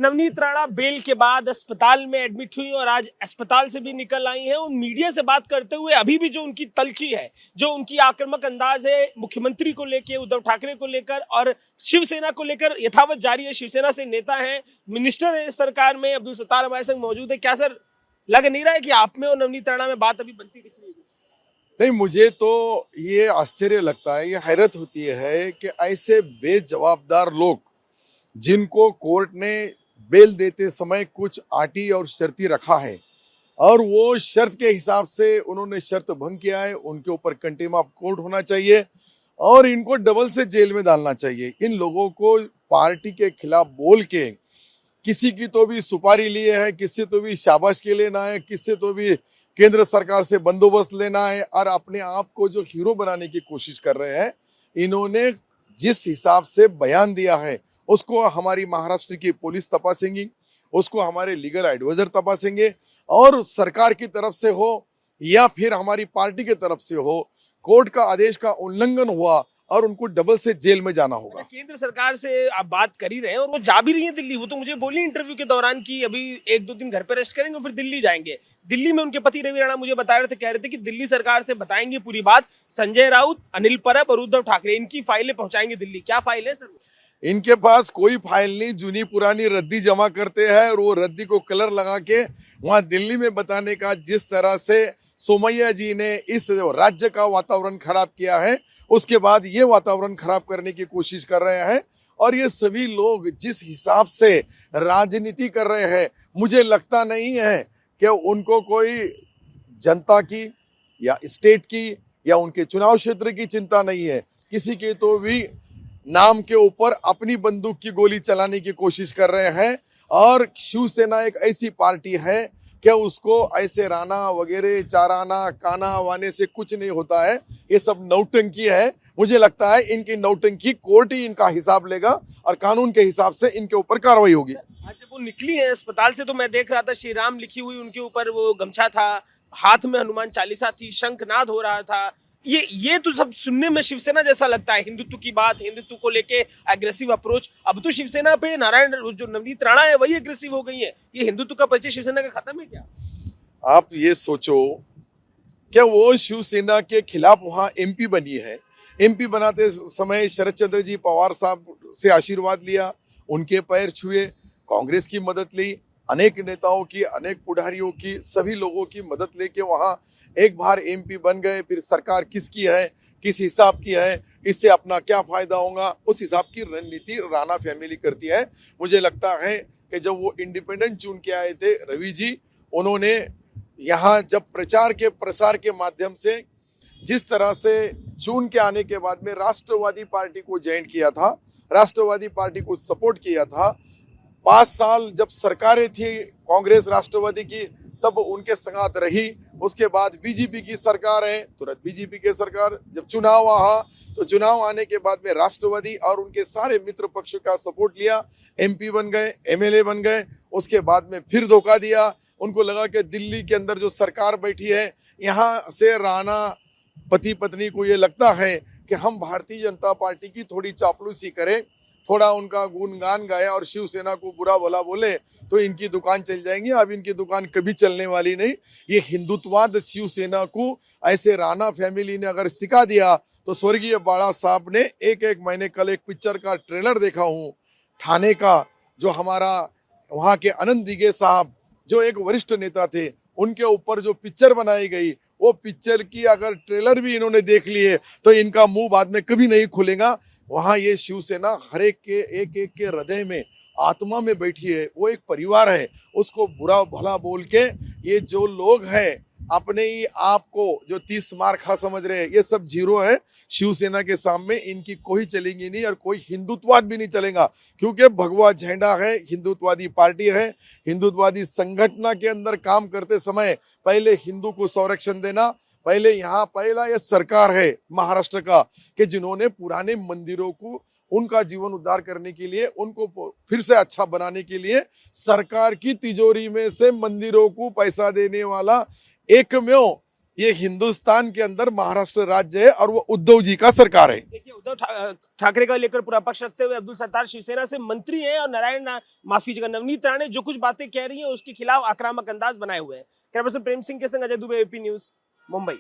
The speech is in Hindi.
नवनीत राणा बेल के बाद अस्पताल में एडमिट हुई और आज अस्पताल से भी निकल आई हैं। उन मीडिया से बात करते हुए अभी भी जो उनकी तल्खी है, जो उनकी आक्रामक अंदाज है मुख्यमंत्री को लेकर, उद्धव ठाकरे को लेकर और शिवसेना को लेकर यथावत जारी है। शिवसेना से नेता हैं, मिनिस्टर है सरकार में, अब्दुल सत्तार हमारे संग मौजूद है। क्या सर लग नहीं रहा है कि आप में और नवनीत राणा में बात अभी बनती दिख रही है? नहीं, मुझे तो ये आश्चर्य लगता है, ये हैरत होती है कि ऐसे बेजवाबदार लोग जिनको कोर्ट ने बेल देते समय कुछ आटी और शर्ती रखा है और वो शर्त के हिसाब से उन्होंने शर्त भंग किया है, उनके ऊपर कंटेम्प्ट ऑफ कोर्ट होना चाहिए और इनको डबल से जेल में डालना चाहिए। इन लोगों को पार्टी के खिलाफ बोल के किसी की तो भी सुपारी लिए है, किसी तो भी शाबाश के लेना है, किसी तो भी केंद्र सरकार से बंदोबस्त लेना है और अपने आप को जो हीरो बनाने की कोशिश कर रहे हैं। इन्होंने जिस हिसाब से बयान दिया है उसको हमारी महाराष्ट्र की पुलिस तपासेंगी, उसको हमारे लीगल एडवाइजर तपासेंगे और सरकार की तरफ से हो या फिर हमारी पार्टी की तरफ से हो, कोर्ट का आदेश का उल्लंघन हुआ और उनको डबल से जेल में जाना होगा। केंद्र सरकार से आप बात कर ही रहे हैं और वो जा भी रही है दिल्ली। वो तो मुझे बोली इंटरव्यू के दौरान कि अभी 1-2 दिन घर पे रेस्ट करेंगे और फिर दिल्ली जाएंगे। दिल्ली में उनके पति रवि राणा मुझे बता रहे थे, कह रहे थे कि दिल्ली सरकार से बताएंगे पूरी बात। संजय राउत, अनिल परब और उद्धव ठाकरे, इनकी फाइलें पहुंचाएंगे दिल्ली। क्या फाइल है सर? इनके पास कोई फाइल नहीं, जुनी पुरानी रद्दी जमा करते हैं और वो रद्दी को कलर लगा के वहां दिल्ली में बताने का, जिस तरह से सोमैया जी ने इस राज्य का वातावरण खराब किया है उसके बाद ये वातावरण खराब करने की कोशिश कर रहे हैं। और ये सभी लोग जिस हिसाब से राजनीति कर रहे हैं, मुझे लगता नहीं है कि उनको कोई जनता की या स्टेट की या उनके चुनाव क्षेत्र की चिंता नहीं है। किसी के तो भी नाम के ऊपर अपनी बंदूक की गोली चलाने की कोशिश कर रहे हैं। और शिवसेना एक ऐसी पार्टी है कि उसको ऐसे राणा वगैरह चाराना काना वाने से कुछ नहीं होता है। ये सब नौटंकी है। मुझे लगता है इनकी नौटंकी कोर्ट ही इनका हिसाब लेगा और कानून के हिसाब से इनके ऊपर कार्रवाई होगी। आज जब वो निकली है अस्पताल से तो मैं देख रहा था श्री राम लिखी हुई उनके ऊपर वो गमछा था, हाथ में हनुमान चालीसा थी, शंखनाद हो रहा था। ये तो सब सुनने में शिवसेना जैसा लगता है। हिंदुत्व की बात, हिंदुत्व को लेके एग्रेसिव अप्रोच। अब तो शिवसेना पे नारायण जो नवनीत राणा है वही एग्रेसिव हो गई है। ये हिंदुत्व का परिचय शिवसेना का खत्म है क्या? आप ये सोचो, क्या वो शिवसेना के खिलाफ वहां एमपी बनी है। एमपी बनाते समय शरद चंद्र जी पवार साहब से आशीर्वाद लिया, उनके पैर छुए, कांग्रेस की मदद ली, अनेक नेताओं की, अनेक पुढ़ारियों की, सभी लोगों की मदद लेके वहां एक बार एमपी बन गए। फिर सरकार किसकी है, किस हिसाब की है, इससे अपना क्या फायदा होगा, उस हिसाब की रणनीति राणा फैमिली करती है। मुझे लगता है कि जब वो इंडिपेंडेंट चुन के आए थे रवि जी, उन्होंने यहाँ जब प्रचार के प्रसार के माध्यम से जिस तरह से चुन के आने के बाद में राष्ट्रवादी पार्टी को ज्वाइन किया था, राष्ट्रवादी पार्टी को सपोर्ट किया था। 5 साल जब सरकारें थी कांग्रेस राष्ट्रवादी की, तब उनके साथ रही। उसके बाद बीजेपी की सरकार है, तुरंत बीजेपी की सरकार। जब चुनाव आया तो चुनाव आने के बाद में राष्ट्रवादी और उनके सारे मित्र पक्ष का सपोर्ट लिया, एमपी बन गए, एमएलए बन गए। उसके बाद में फिर धोखा दिया। उनको लगा कि दिल्ली के अंदर जो सरकार बैठी है, यहाँ से राणा पति पत्नी को ये लगता है कि हम भारतीय जनता पार्टी की थोड़ी चापलूसी करें, थोड़ा उनका गुणगान गाया और शिवसेना को बुरा भला बोले तो इनकी दुकान चल जाएंगी। अब इनकी दुकान कभी चलने वाली नहीं। ये हिंदुत्ववाद शिवसेना को ऐसे राणा फैमिली ने अगर सिखा दिया तो स्वर्गीय बाला साहब ने एक महीने कल एक पिक्चर का ट्रेलर देखा हूँ ठाणे का, जो हमारा वहाँ के आनंद दिघे साहब जो एक वरिष्ठ नेता थे, उनके ऊपर जो पिक्चर बनाई गई, वो पिक्चर की अगर ट्रेलर भी इन्होंने देख लिए तो इनका मुंह बाद में कभी नहीं खुलेगा। वहां ये शिवसेना हर एक के हृदय में, आत्मा में बैठी है। वो एक परिवार है। उसको बुरा भला बोल के ये जो लोग हैं अपने ही आप को जो 30 मार खा समझ रहे हैं, ये सब जीरो है। शिवसेना के सामने इनकी कोई चलेंगी नहीं और कोई हिंदुत्ववाद भी नहीं चलेगा, क्योंकि भगवा झंडा है, हिंदुत्ववादी पार्टी है। हिंदुत्ववादी संगठन के अंदर काम करते समय पहले हिंदू को संरक्षण देना, पहले यहाँ पहला ये सरकार है महाराष्ट्र का कि जिन्होंने पुराने मंदिरों को उनका जीवन उद्धार करने के लिए, उनको फिर से अच्छा बनाने के लिए सरकार की तिजोरी में से मंदिरों को पैसा देने वाला एकमेव ये हिंदुस्तान के अंदर महाराष्ट्र राज्य है और वो उद्धव जी का सरकार है। देखिए, उद्धव ठाकरे का लेकर पूरा पक्ष रखते हुए अब्दुल सत्तार शिवसेना से मंत्री हैं और माफी कीजिएगा नवनीत राणे जो कुछ बातें कह रही हैं उसके खिलाफ आक्रामक अंदाज बनाए हुए हैं। कैमरा पर्सन प्रेम सिंह के संग अजय दुबे, एपी न्यूज, मुंबई।